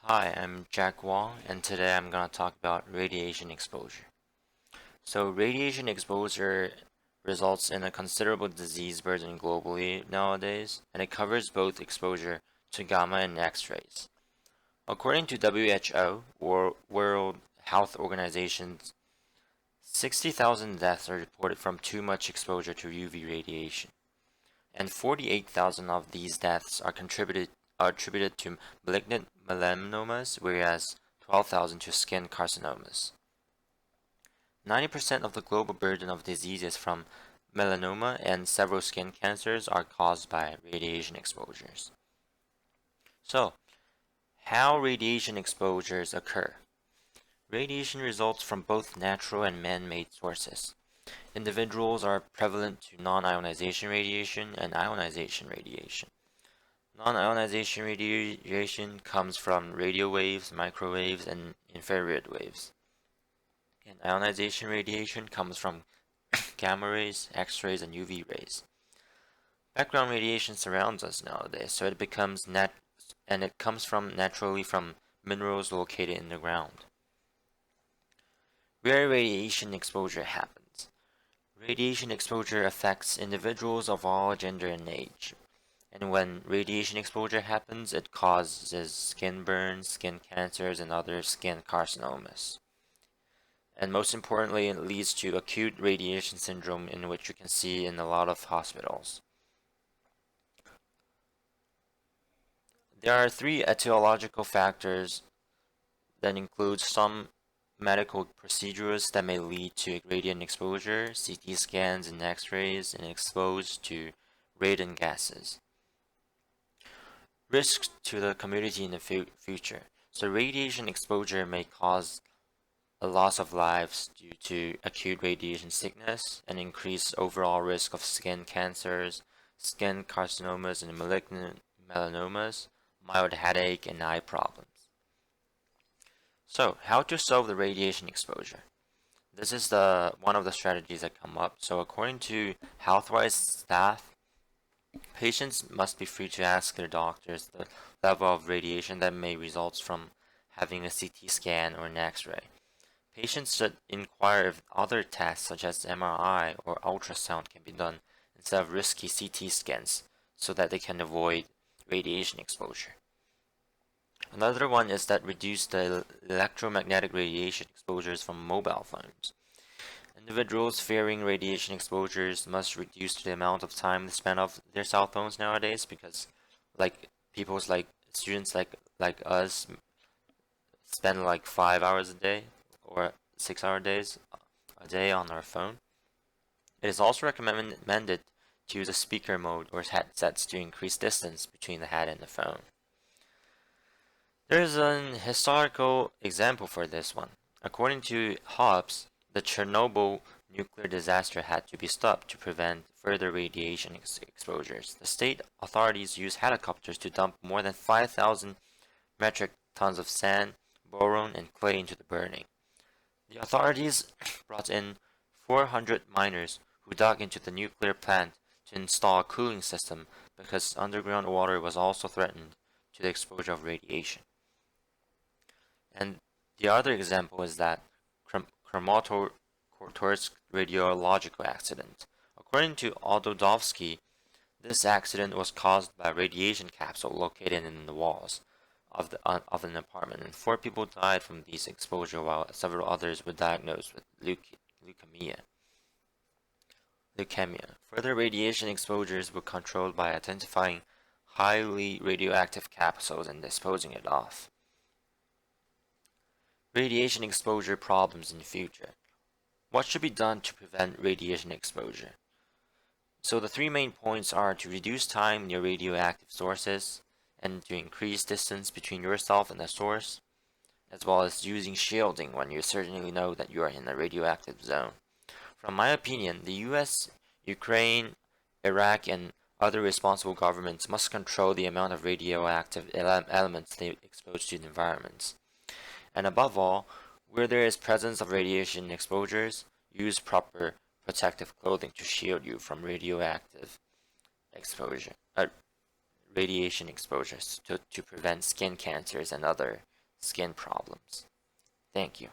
Hi, I'm Jack Wong, and today I'm going to talk about radiation exposure. So, radiation exposure results in a considerable disease burden globally nowadays, and it covers both exposure to gamma and X rays. According to WHO, World Health Organization, 60,000 deaths are reported from too much exposure to UV radiation, and 48,000 of these deaths are attributed to malignant melanomas, whereas 12,000 to skin carcinomas. 90% of the global burden of diseases from melanoma and several skin cancers are caused by radiation exposures. So, how radiation exposures occur? Radiation results from both natural and man-made sources. Individuals are prevalent to non-ionization radiation and ionization radiation. Non-ionization radiation comes from radio waves, microwaves, and infrared waves. And ionization radiation comes from gamma rays, X-rays, and UV rays. Background radiation surrounds us nowadays, so it comes from naturally from minerals located in the ground. Where radiation exposure happens. Radiation exposure affects individuals of all gender and age. And when radiation exposure happens, it causes skin burns, skin cancers, and other skin carcinomas. And most importantly, it leads to acute radiation syndrome, in which you can see in a lot of hospitals. There are three etiological factors that include some medical procedures that may lead to radiant exposure, CT scans and X-rays, and exposed to radon gases. Risks to the community in the future. So radiation exposure may cause a loss of lives due to acute radiation sickness, and increased overall risk of skin cancers, skin carcinomas, and malignant melanomas, mild headache, and eye problems. So, how to solve the radiation exposure? This is one of the strategies that come up. So, according to HealthWise staff, patients must be free to ask their doctors the level of radiation that may result from having a CT scan or an X-ray. Patients should inquire if other tests such as MRI or ultrasound can be done instead of risky CT scans so that they can avoid radiation exposure. Another one is that reduce the electromagnetic radiation exposures from mobile phones. Individuals fearing radiation exposures must reduce the amount of time they spend on their cell phones nowadays, because students like us spend like 5 hours a day or 6 hour days a day on our phone. It is also recommended to use a speaker mode or headsets to increase distance between the head and the phone. There is an historical example for this one. According to Hobbes, the Chernobyl nuclear disaster had to be stopped to prevent further radiation exposures. The state authorities used helicopters to dump more than 5,000 metric tons of sand, boron, and clay into the burning. The authorities brought in 400 miners who dug into the nuclear plant to install a cooling system, because underground water was also threatened to the exposure of radiation. And the other example is that Kramatorsk radiological accident. According to Ododovsky, this accident was caused by a radiation capsule located in the walls of an apartment, and 4 people died from this exposure, while several others were diagnosed with leukemia. Further radiation exposures were controlled by identifying highly radioactive capsules and disposing it off. Radiation exposure problems in the future. What should be done to prevent radiation exposure? So the 3 main points are to reduce time near radioactive sources, and to increase distance between yourself and the source, as well as using shielding when you certainly know that you are in a radioactive zone. From my opinion, the US, Ukraine, Iraq, and other responsible governments must control the amount of radioactive elements they expose to the environments. And above all, where there is presence of radiation exposures, use proper protective clothing to shield you from radioactive exposure, radiation exposures to prevent skin cancers and other skin problems. Thank you.